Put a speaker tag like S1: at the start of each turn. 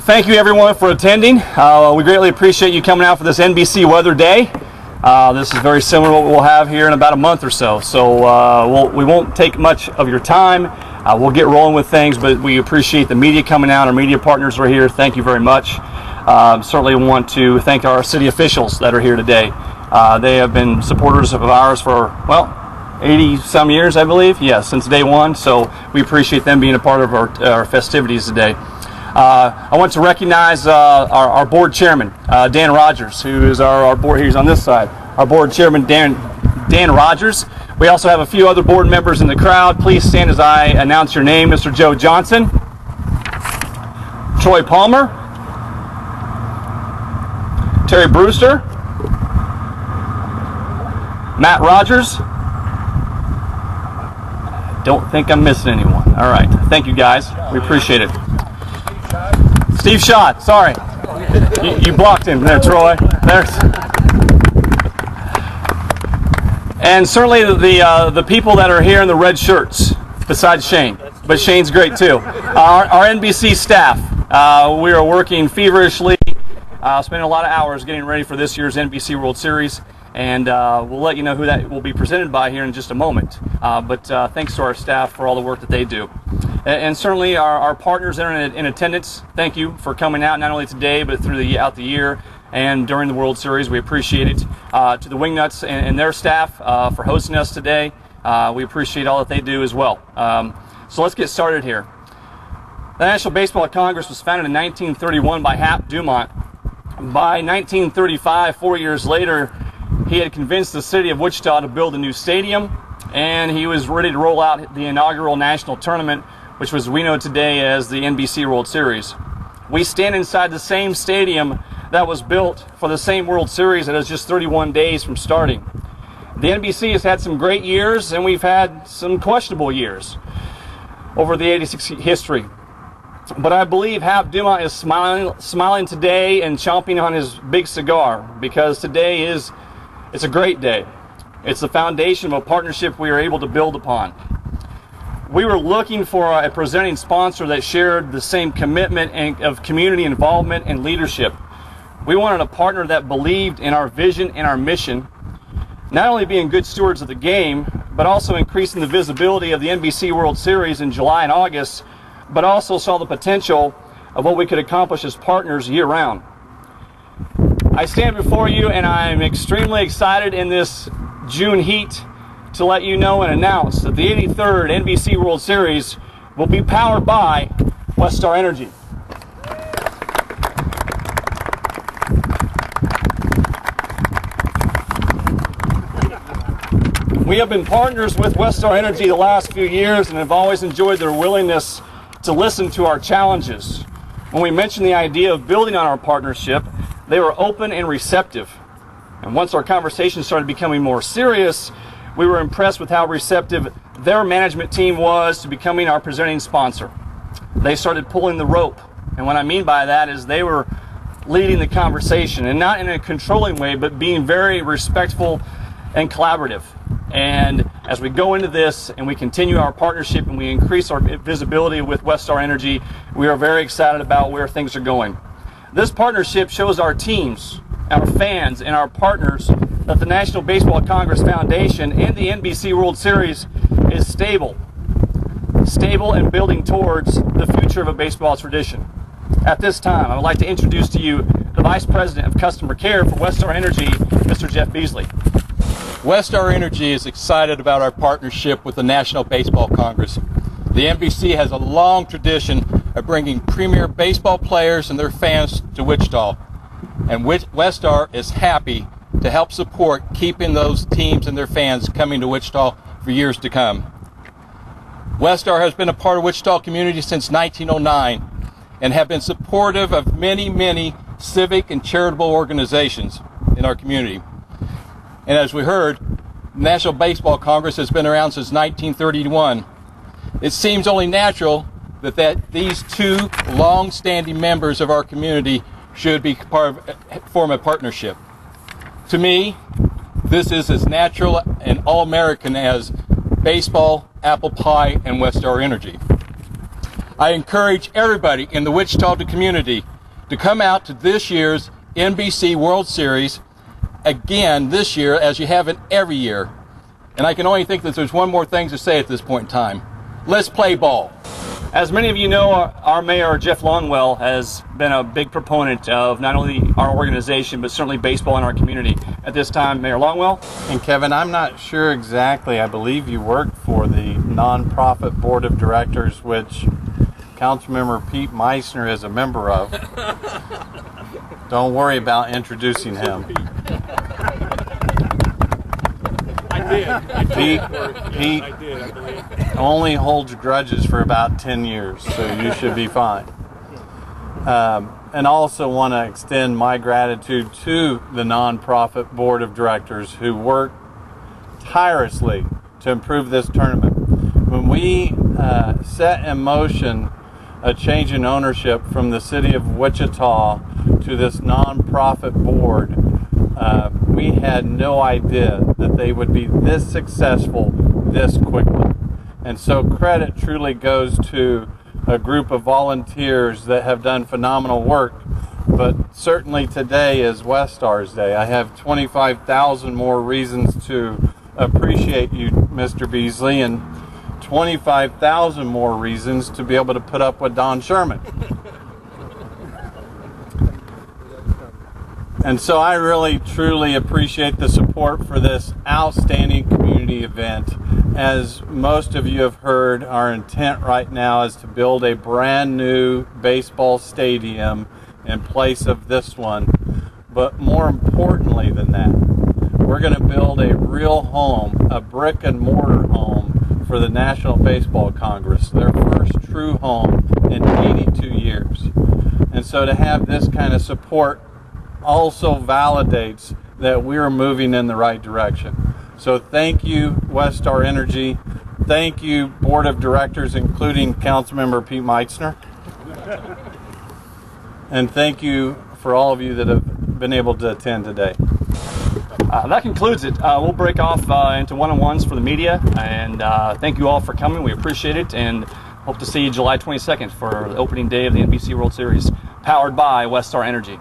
S1: Thank you everyone for attending. We greatly appreciate you coming out for this NBC Weather Day. This is very similar to what we'll have here in about a month or so. We won't take much of your time. We'll get rolling with things, but we appreciate the media coming out. Our media partners are here. Thank you very much. Certainly want to thank our city officials that are here today. They have been supporters of ours for, well, 80 some years, I believe. Yeah, since day one. So we appreciate them being a part of our festivities today. I want to recognize our board chairman, Dan Rogers, who is our board. He's on this side. Our board chairman, Dan Rogers. We also have a few other board members in the crowd. Please stand as I announce your name. Mr. Joe Johnson, Troy Palmer, Terry Brewster, Matt Rogers. Don't think I'm missing anyone. All right. Thank you, guys. We appreciate it. Steve Schott, sorry. You blocked him there, Troy. And certainly the people that are here in the red shirts, besides Shane. But Shane's great too. Our NBC staff, we are working feverishly, spending a lot of hours getting ready for this year's NBC World Series. And we'll let you know who that will be presented by here in just a moment. But thanks to our staff for all the work that they do. And certainly our partners that are in attendance, thank you for coming out, not only today, but throughout the year and during the World Series. We appreciate it. To the Wingnuts and their staff for hosting us today. We appreciate all that they do as well. So let's get started here. The National Baseball Congress was founded in 1931 by Hap Dumont. By 1935, 4 years later, he had convinced the city of Wichita to build a new stadium, and he was ready to roll out the inaugural national tournament, which we know today as the NBC World Series. We stand inside the same stadium that was built for the same World Series that is just 31 days from starting. The NBC has had some great years, and we've had some questionable years over the 86 history. But I believe Hap Dumont is smiling today and chomping on his big cigar, because today it's a great day. It's the foundation of a partnership we are able to build upon. We were looking for a presenting sponsor that shared the same commitment of community involvement and leadership. We wanted a partner that believed in our vision and our mission, not only being good stewards of the game, but also increasing the visibility of the NBC World Series in July and August, but also saw the potential of what we could accomplish as partners year-round. I stand before you and I'm extremely excited in this June heat to let you know and announce that the 83rd NBC World Series will be powered by Westar Energy. We have been partners with Westar Energy the last few years and have always enjoyed their willingness to listen to our challenges. When we mentioned the idea of building on our partnership, they were open and receptive. And once our conversation started becoming more serious, we were impressed with how receptive their management team was to becoming our presenting sponsor. They started pulling the rope. And what I mean by that is they were leading the conversation, and not in a controlling way, but being very respectful and collaborative. And as we go into this and we continue our partnership and we increase our visibility with Westar Energy, we are very excited about where things are going. This partnership shows our teams, our fans, and our partners that the National Baseball Congress Foundation and the NBC World Series is stable and building towards the future of a baseball tradition. At this time, I would like to introduce to you the Vice President of Customer Care for Westar Energy, Mr. Jeff Beasley.
S2: Westar Energy is excited about our partnership with the National Baseball Congress. The NBC has a long tradition of bringing premier baseball players and their fans to Wichita, and Westar is happy to help support keeping those teams and their fans coming to Wichita for years to come. Westar has been a part of Wichita community since 1909 and have been supportive of many civic and charitable organizations in our community. And as we heard, the National Baseball Congress has been around since 1931. It seems only natural that these two long-standing members of our community should be form a partnership. To me, this is as natural and all-American as baseball, apple pie, and Westar Energy. I encourage everybody in the Wichita community to come out to this year's NBC World Series again this year, as you have it every year. And I can only think that there's one more thing to say at this point in time. Let's play ball.
S1: As many of you know, our mayor, Jeff Longwell, has been a big proponent of not only our organization, but certainly baseball in our community. At this time, Mayor Longwell.
S3: And Kevin, I'm not sure exactly. I believe you work for the nonprofit board of directors, which Councilmember Pete Meissner is a member of. Don't worry about introducing him. Pete only holds grudges for about 10 years, so you should be fine. And also want to extend my gratitude to the nonprofit board of directors who work tirelessly to improve this tournament. When we set in motion a change in ownership from the city of Wichita to this nonprofit board, we had no idea that they would be this successful this quickly. And so credit truly goes to a group of volunteers that have done phenomenal work. But certainly today is Westar's Day. I have 25,000 more reasons to appreciate you, Mr. Beasley, and 25,000 more reasons to be able to put up with Don Sherman. And so I really, truly appreciate the support for this outstanding community event. As most of you have heard, our intent right now is to build a brand new baseball stadium in place of this one. But more importantly than that, we're going to build a real home, a brick and mortar home for the National Baseball Congress, their first true home in 82 years. And so to have this kind of support also validates that we're moving in the right direction. So thank you, Westar Energy. Thank you, Board of Directors, including Councilmember Pete Meissner. And thank you for all of you that have been able to attend today.
S1: That concludes it. We'll break off into one-on-ones for the media, and thank you all for coming. We appreciate it, and hope to see you July 22nd for the opening day of the NBC World Series, powered by Westar Energy.